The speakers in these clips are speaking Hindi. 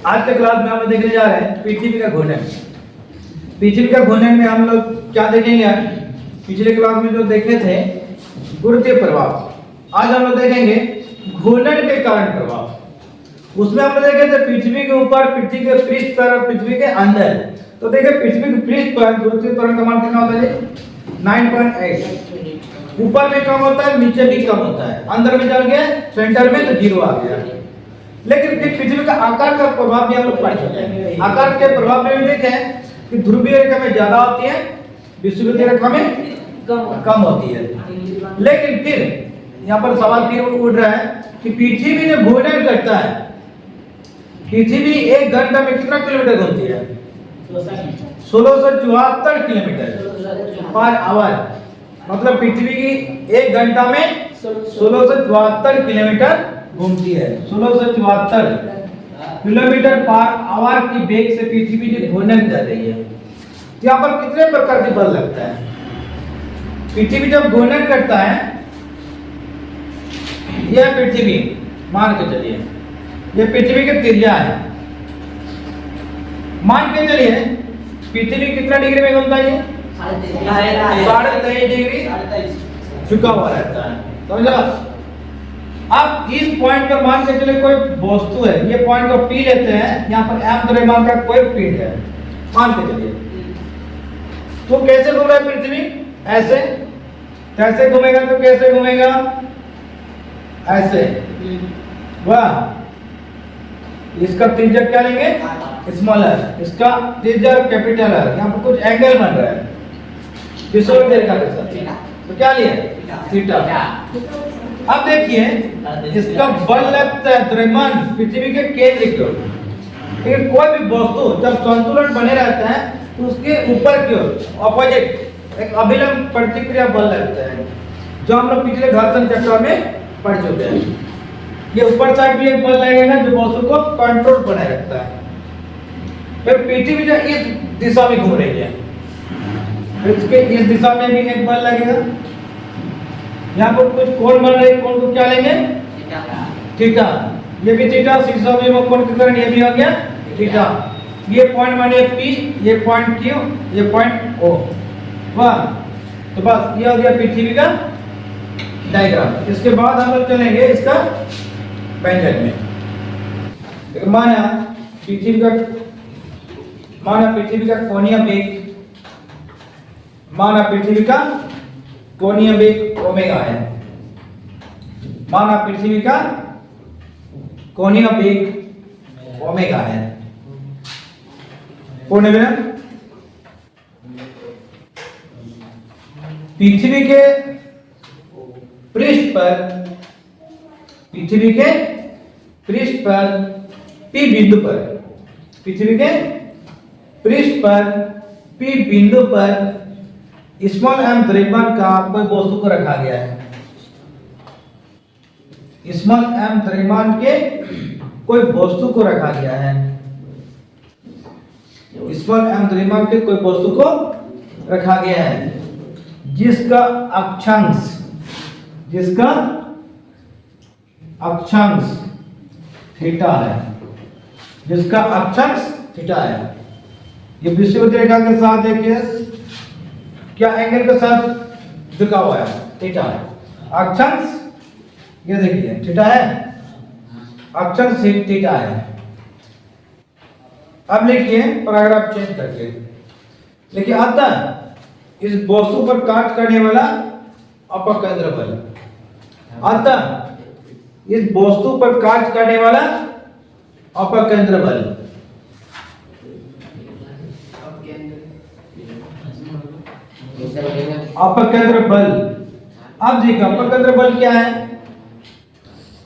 आज के क्लास में हम लोग देखने जा रहे हैं पृथ्वी का घूर्णन। पृथ्वी का घूर्णन में हम लोग क्या देखेंगे यार? पिछले क्लास में जो देखे थे गुरुत्वीय प्रभाव, आज हम लोग देखेंगे घूर्णन के कारण प्रभाव। उसमें हम लोग देखे थे पृथ्वी के ऊपर, पृथ्वी के पृष्ठ पर और पृथ्वी के अंदर। तो देखिए पृथ्वी के पृष्ठ पर गुरुत्वीय त्वरण का मान कितना होता है? 9.8। ऊपर में कम होता है, नीचे भी कम होता है। अंदर में चल गया, सेंटर में तो 0 आ गया। लेकिन फिर पृथ्वी का आकार का प्रभाव भी हम लोग पढ़ चुके हैं। आकार के प्रभाव में भी देखे कि ध्रुवीय रेखा में ज्यादा होती है, विषुवतीय रेखा में कम होती है। लेकिन फिर यहाँ पर सवाल फिर उठ रहा है कि पृथ्वी जो घूर्णन करता है, पृथ्वी 1 घंटा में कितना किलोमीटर घूमती है? 1674 किलोमीटर पर आवर। मतलब पृथ्वी की 1 घंटा में 1674 किलोमीटर घूमती है। 1674 किलोमीटर पर आवर की वेग से पृथ्वी जो घूर्णन कर रही है। यहाँ पर कितने प्रकार के बल लगता है? पृथ्वी जब घूर्णन करता है, यह पृथ्वी मान के चलिए, यह पृथ्वी की त्रिज्या है। मान के चलिए पृथ्वी कितना डिग्री में घूमता है? 23.5 डिग्री झुका हुआ रहता है, समझा? अब इस पॉइंट पर मान के चले कोई वस्तु है, ये पॉइंट को पी लेते हैं, यहाँ पर m द्रव्यमान का कोई पिंड है, मान के चलिए। तो कैसे घूम रहा है पृथ्वी? ऐसे। कैसे घूमेगा? तो कैसे घूमेगा? ऐसे। वाह, इसका त्रिज्या क्या लेंगे? Small r। इसका त्रिज्या कैपिटल R। यहाँ पर कुछ एंगल बन रहा है विषुवतीय रेखा के साथ, तो क्या लिया? थीटा। अब देखिए इसका बल लगता है द्रव्यमान पृथ्वी के केंद्र की ओर। लेकिन कोई भी वस्तु जब संतुलन बने रहता है तो उसके ऊपर की ओर ऑपोजिट एक अभिलंब प्रतिक्रिया बल लगता है, जो हम लोग पिछले घर्षण चक्र में पढ़ चुके हैं। ये ऊपर साइड भी एक बल लगेगा जो वस्तु को कंट्रोल बनाए रखता है। फिर पृथ्वी जो इस दिशा में घूम रही है, इसके इस दिशा में भी एक बल लगेगा। यहाँ पर कुछ कोण बन रहे, कोण को क्या लेंगे? थीटा। ये भी थीटा, शीर्षक में कोण के कारण ये भी हो गया थीटा। ये पॉइंट माने P, ये पॉइंट Q, ये पॉइंट O। वाह, तो बस ये हो गया पृथ्वी का डायग्राम। इसके बाद हम लोग चलेंगे इसका व्यंजक में। माना पृथ्वी का कोणीय वेग, माना पृथ्वी का कोणीय वेग ओमेगा है। माना पृथ्वी का कोणीय वेग ओमेगा है। पूर्ण विराम। पृथ्वी के पृष्ठ पर P बिंदु पर, पृथ्वी के पृष्ठ पर P बिंदु पर स्मॉल m द्रव्यमान का कोई वस्तु को रखा गया है। स्मॉल m द्रव्यमान के कोई वस्तु को रखा गया है। स्मॉल m द्रव्यमान के कोई वस्तु को रखा गया है जिसका अक्षांश थीटा है। जिसका अक्षांश थीटा है। ये विषुवतीय रेखा के साथ देखिए क्या एंगल के साथ झुका हुआ है? थीटा है। अक्षांश ये देखिए थीटा है, अक्षांश थीटा है। अब लिखिए पैराग्राफ चेंज करके लिखिए, अतः इस वस्तु पर कार्य करने वाला अपकेंद्र बल, अतः इस वस्तु पर कार्य करने वाला अपकेंद्र बल, अपकेंद्र बल। अब देखिए अपकेंद्र बल क्या है?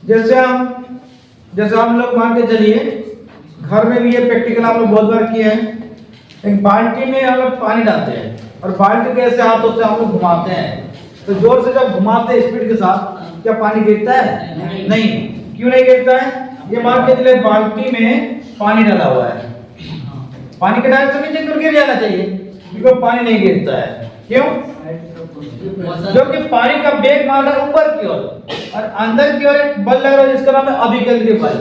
जैसे हम लोग मान के चलिए, घर में भी ये प्रैक्टिकल हम लोग बहुत बार किए हैं। एक बाल्टी में हम लोग पानी डालते हैं और बाल्टी के ऐसे हाथों से हम लोग घुमाते हैं, तो जोर से जब घुमाते हैं स्पीड के साथ, क्या पानी गिरता है? नहीं। क्यों नहीं गिरता है? ये मान के चलिए बाल्टी में पानी डाला हुआ है, पानी के डायरेक्शन नीचे गिर जाना चाहिए, क्योंकि पानी नहीं गिरता है। क्यों? क्योंकि पानी का वेग मान रहा है ऊपर की ओर और अंदर की ओर एक बल लग रहा है जिसका नाम है अभिकेंद्रीय बल।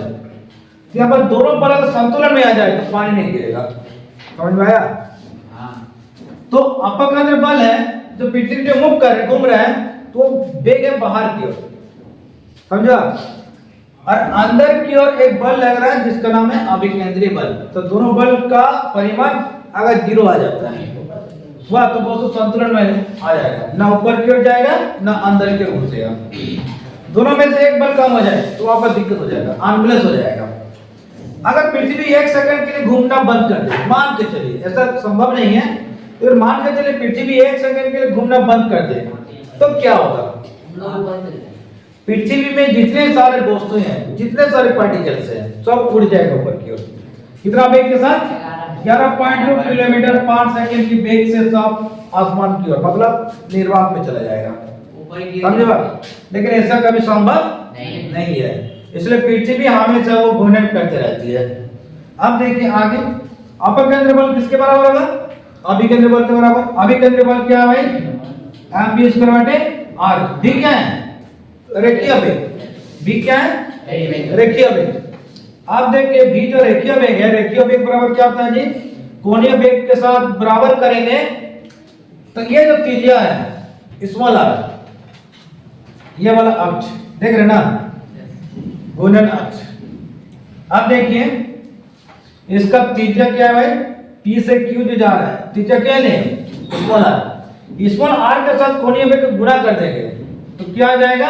यहाँ पर दोनों बल अगर संतुलन में आ जाए तो पानी नहीं गिरेगा। समझ में आया? तो अपकेंद्र बल है जो पृथ्वी पे मूव कर रहे, घूम रहे हैं, तो वेग है बाहर की ओर, समझा? और अंदर की ओर एक बल लग रहा है जिसका नाम है अभिकेंद्रीय बल। तो दोनों बल का परिमाण अगर 0 आ जाता है वह तो बहुत संतुलन में आ जाएगा, ना ऊपर की ओर जाएगा ना अंदर की ओर घुसेगा। दोनों में से एक बल कम हो जाए तो वहां पर दिक्कत हो जाएगा, अनबैलेंस हो जाएगा। अगर पृथ्वी 1 सेकंड के लिए घूमना बंद कर दे, मान के चलिए, ऐसा संभव नहीं है, तो मान के चलिए पृथ्वी 1 सेकंड के लिए घूमना बंद कर दे तो क्या होगा? पृथ्वी में जितने सारे वस्तु हैं, जितने सारे पार्टिकल्स हैं, सब उड़ जाएगा ऊपर की ओर। कितना वेग के साथ? 11.2 किलोमीटर 5 सेकंड की वेग से सब आसमान की ओर, मतलब निर्वात में चला जाएगा। समझे बात? लेकिन ऐसा कभी संभव नहीं है, इसलिए पृथ्वी हमेशा वो घूमने करते रहती है। अब देखिए आगे, अपकेंद्र बल किसके बराबर होगा? अभिकेंद्र बल के बराबर। अभिकेंद्र बल क्या है भाई? mv²/r। v क्या है? रेखीय वेग। v क्या है? रेखीय वेग। आप देखिए v जो रेखीय वेग है, रेखीय वेग बराबर क्या होता है जी? कोणीय वेग के साथ बराबर करेंगे तो ये जो त्रिज्या है स्मॉल r, ये वाला अक्ष देख रहे ना, घूर्णन अक्ष। अब देखिए इसका त्रिज्या क्या है भाई? p से q जो जा रहा है, त्रिज्या क्या ले? Small r। स्मॉल r के साथ कोणीय वेग को गुणा कर देंगे तो क्या आ जाएगा?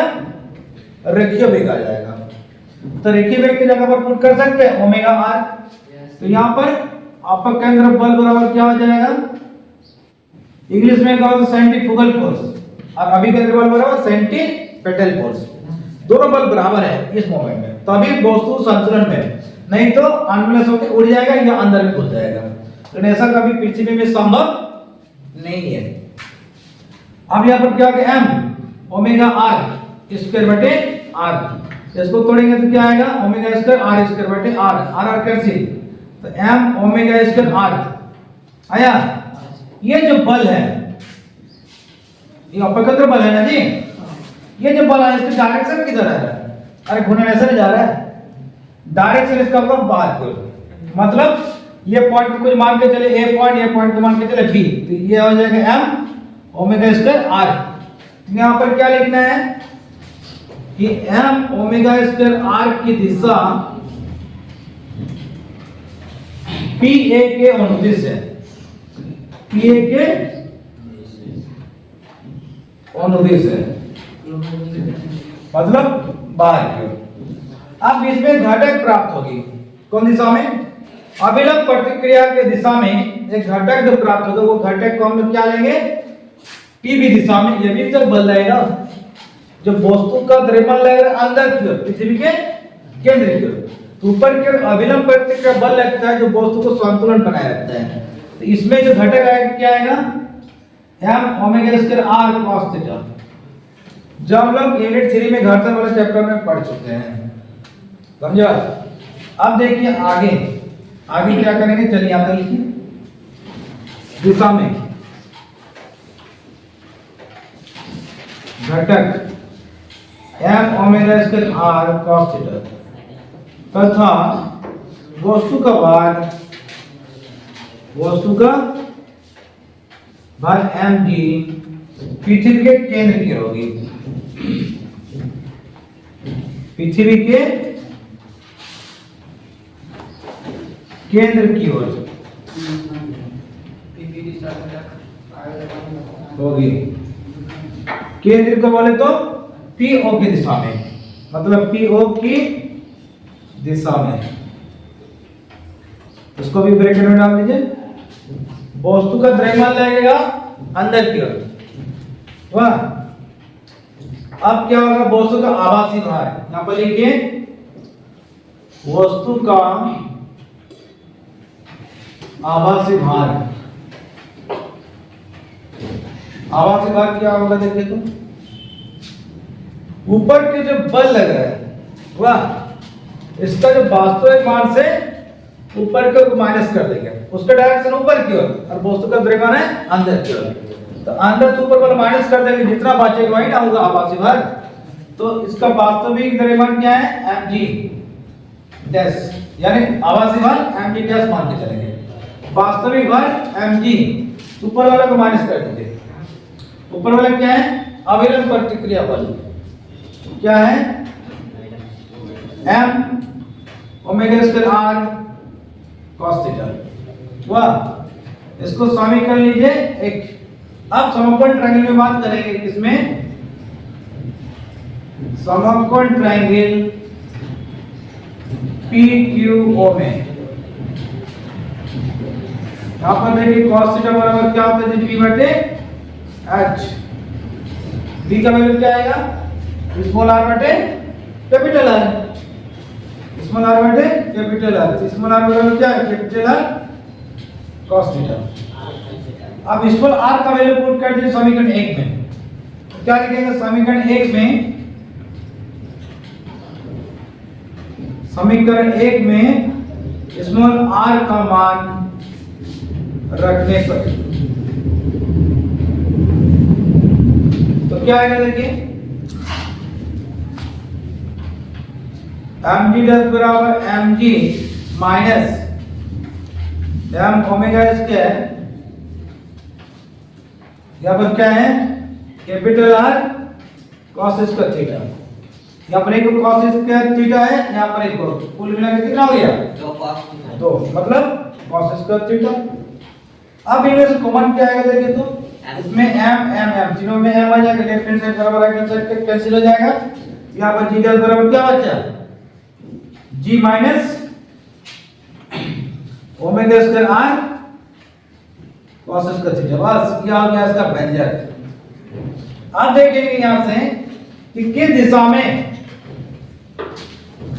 रेखीय वेग आ जाएगा। तो रेखीय वेग की जगह पर पुट कर सकते हैं ओमेगा r। तो यहां पर अपकेंद्र बल बराबर क्या हो जाएगा? इंग्लिश में कहा तो सेंट्रीफ्यूगल फोर्स, और अभिकेंद्र बल बराबर सेंट्रीपेटल फोर्स। दोनों बल बराबर है इस मोमेंट में, तभी वस्तु संतुलन में, नहीं तो अनबैलेंस होकर उड़ जाएगा या अंदर में घुस जाएगा। लेकिन ऐसा कभी पृथ्वी में संभव नहीं है। अब यहां पर क्या होगा? m ओमेगा r स्क्वायर बटे r, इसको तोड़ेंगे तो क्या आएगा? ओमेगा स्क्वायर r स्क्वायर बटे r, r कैंसिल, तो m ओमेगा स्क्वायर r आया। ये जो बल है ये अपकेंद्र बल है ना जी, ये जो बल है इसका डायरेक्शन किधर है? अरे घूमने ऐसा नहीं जा रहा है, डायरेक्शन इसका होगा बाहर की ओर। मतलब ये पॉइंट को मान के चले a पॉइंट, ये पॉइंट को मान के चले b, तो ये हो जाएगा m ओमेगा स्क्वायर r। यहां पर क्या लिखना है कि m ओमेगा स्क्वायर r की दिशा pa के अनुदिश है, pa के अनुदिश है, मतलब बाहर की ओर। अब इसमें घटक प्राप्त होगी कौन दिशा में? अभिलंब प्रतिक्रिया के दिशा में एक घटक जो प्राप्त होगा, वो घटक को हम लोग क्या लेंगे? पीवी दिशा में। ये भी तो बल रहेगा, जो वस्तु का द्रव्यमान लगेगा अंदर की ओर, पृथ्वी के केंद्र की ओर, तो ऊपर की ओर अभिलंब प्रतिक्रिया बल लगता है जो वस्तु को संतुलन बनाए रखता है। तो इसमें जो घटक आएगा क्या आएगा? m omega square r cos theta, जो हम लोग यूनिट 3 में घर्षण वाले चैप्टर में पढ़ चुके हैं। समझा? अब देखिए आगे क्या करेंगे, चलिए आप लिखिए। दिशा में घटक m omega square r cos theta तथा वस्तु का भार mg पृथ्वी के केंद्र की होगी, पृथ्वी के केंद्र की ओर होगी। केंद्र को बोले तो PO की दिशा में, मतलब PO की दिशा में, इसको भी ब्रैकेट में डाल दीजिए। वस्तु का द्रव्यमान लगेगा अंदर की ओर, वाह। अब क्या होगा? वस्तु का आभासी भार, यहां पर लिखिए वस्तु का आभासी भार। आभासी भार क्या होगा देखिए तो, ऊपर के जो बल लग रहा है वाह, इसका जो वास्तविक मान से ऊपर की ओर माइनस कर देंगे, उसका डायरेक्शन ऊपर की ओर, और वस्तु का द्रव्यमान है अंदर की ओर, तो अंदर से ऊपर बल माइनस कर देंगे, जितना बचेगा वही ना होगा आभासी भार। तो इसका वास्तविक द्रव्यमान क्या है? mg डैश यानी आभासी भार mg डैश मान के चलेंगे, वास्तविक भार mg, ऊपर वाला को माइनस कर दीजिए। ऊपर वाला क्या है? अविरल प्रतिक्रिया बल, क्या है? m omega square r cos theta. वाह, इसको समीकरण लीजिए एक। अब समकोण ट्रायंगल में बात करेंगे, किसमें? समकोण ट्रायंगल PQO में। यहां पर देखिए cos थीटा बराबर क्या होता है? d बटे h। d का वैल्यू क्या आएगा? स्मॉल r बटे कैपिटल R। स्मॉल r बटे कैपिटल R। स्मॉल r बराबर क्या है? Capital R cos theta. अब स्मॉल r का वैल्यू पुट कर दीजिए समीकरण 1 में। तो क्या लिखेंगे समीकरण 1 में? समीकरण 1 में स्मॉल r का मान रखने पर तो क्या आएगा? देखिए mg डैश बराबर mg minus m omega square, यहाँ पर क्या है? Capital R cos square theta. यहाँ पर एक cos स्क्वायर थीटा है, यहाँ पर एक कुल मिला के कितना हो गया? 2 मतलब cos स्क्वायर थीटा। अब इनमें से कॉमन क्या आएगा? देखिए तो इसमें m तीनों में m आ जाएगा, लेफ्ट हैंड साइड बराबर राइट हैंड साइड के कैंसिल हो जाएगा। यहाँ पर g डैश बराबर क्या बचा? g minus omega square r cos square theta. बस क्या हो गया इसका व्यंजक। अब देखेंगे यहां से कि किस दिशा में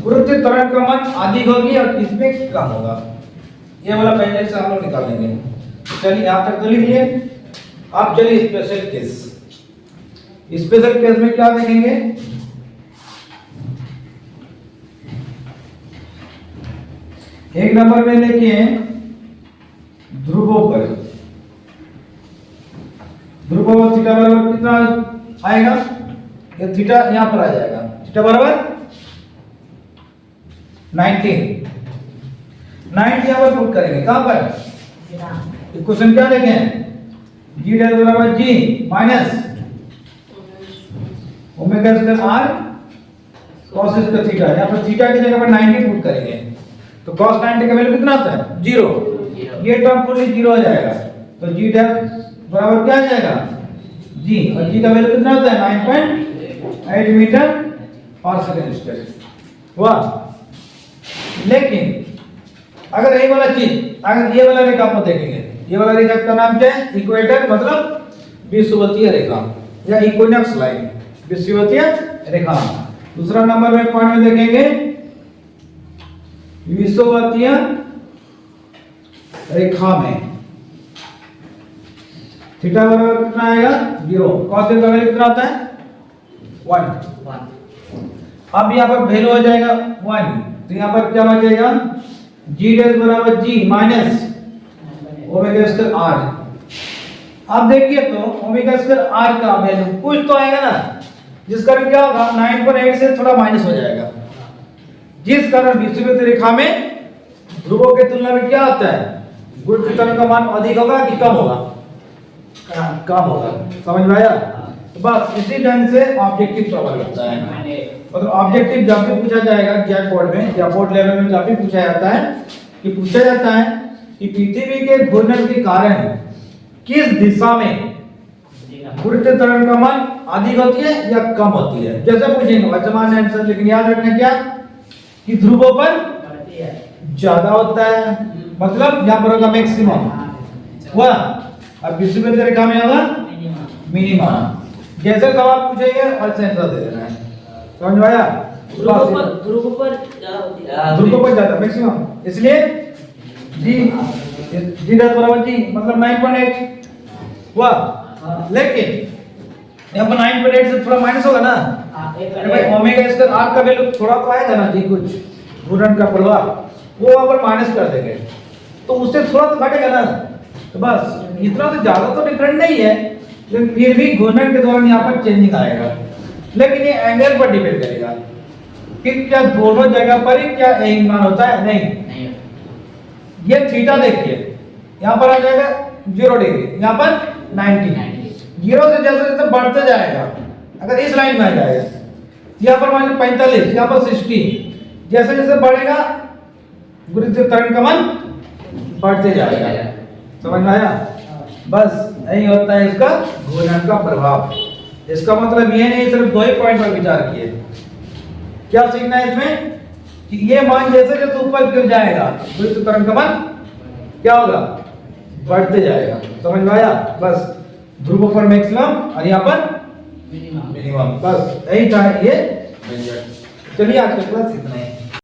गुरुत्व त्वरण का मान अधिक होगी और किसमें कम होगा। ये वाला व्यंजक से हम लोग निकालेंगे। चलिए यहां तक तो लिख लिए। अब चलिए स्पेशल केस। स्पेशल केस में क्या देखेंगे? एक नंबर में देखिए ध्रुवों पर थीटा बराबर कितना आएगा? ये थीटा यहां पर आ जाएगा, थीटा बराबर 90 यहां पर पुट करेंगे। कहां पर? क्वेश्चन क्या देखें? g डैश बराबर g minus omega square r cos square theta. यहां पर थीटा की जगह पर 90 पुट करेंगे तो cos 90 का वैल्यू कितना आता है? 0। ये टर्म पूरी 0 हो जाएगा तो g डैश बराबर क्या आ जाएगा? g, और g का वैल्यू कितना होता है? 9.8 मीटर पर सेकंड स्क्वायर। वाह, लेकिन अगर ये वाला चीज, अगर ये वाला रेखा आप देखेंगे, ये वाला रेखा का नाम क्या है? इक्वेटर, मतलब विषुवतीय रेखा या इक्विनॉक्स लाइन, विषुवतीय रेखा। दूसरा नंबर में पॉइंट में देखेंगे विषुवतीय रेखा में थीटा बराबर कितना आएगा? 0। cos का वैल्यू कितना आता है? 1। अब यहाँ पर वैल्यू हो जाएगा 1 तो यहाँ पर क्या बचेगा? g डैश बराबर g minus omega square r। अब देखिए तो ओमेगा स्क्वायर r का वैल्यू कुछ तो आएगा ना, जिस कारण क्या होगा? 9.8 से थोड़ा माइनस हो जाएगा, जिस कारण विषुवतीय रेखा में ध्रुवों के तुलना में क्या होता है? गुरुत्व त्वरण का मान अधिक होगा कि कम होगा? कम होगा। समझ में आया? तो बस इसी ढंग से ऑब्जेक्टिव सवाल होता है। मतलब ऑब्जेक्टिव जब भी पूछा जाएगा एग्जाम बोर्ड में या बोर्ड लेवल में, जब भी पूछा जाता है कि पृथ्वी के घूर्णन के कारण किस दिशा में गुरुत्व त्वरण का मान अधिक होती है या कम होती है। जैसे पूछेंगे वर्तमान आंसर, लेकिन याद रखना क्या कि ध्रुवों पर ज्यादा होता है, मतलब यहाँ पर होगा मैक्सिमम हुआ, अब विषुवतीय रेखा में होगा मिनिमम। जैसे सवाल पूछेंगे और आंसर दे देना है। समझ में आया? ध्रुव पर ज्यादा मैक्सिमम, इसलिए जी बराबर जी मतलब 9.8 हुआ। लेकिन यहाँ पर 9.8 से थोड़ा माइनस होगा ना, अरे भाई ओमेगा स्क्वायर r का वैल्यू थोड़ा तो आएगा ना जी, कुछ घूर्णन का प्रभाव, वो वहां पर माइनस कर देंगे तो उससे थोड़ा तो घटेगा ना। तो बस इतना तो ज्यादा तो डिफरेंट नहीं है, लेकिन फिर भी घूर्णन के दौरान यहाँ पर चेंजिंग आएगा। लेकिन ये एंगल पर डिपेंड करेगा कि क्या दोनों जगह पर ही क्या यही मान होता है? नहीं। नहीं ये थीटा देखिए, यहाँ पर आ जाएगा 0 डिग्री, यहाँ पर 90। 0 से जैसे जैसे बढ़ते जाएगा, अगर इस लाइन में आ जाएगा, यहाँ पर मान लीजिए 45, यहाँ पर 60, जैसे जैसे बढ़ेगा गुरुत्व त्वरण का मान बढ़ते जाएगा। समझ में आया? बस यही होता है इसका घूर्णन का प्रभाव। इसका मतलब ये नहीं सिर्फ दो ही पॉइंट पर विचार किए। क्या सीखना है इसमें कि ये मान जैसे जैसे ऊपर गिर जाएगा गुरुत्व त्वरण का मान क्या होगा? बढ़ते जाएगा। समझ में आया? बस ध्रुव पर मैक्सिमम और यहाँ पर मिनिमम, बस यही था ये। चलिए आज के क्लास इतना ही।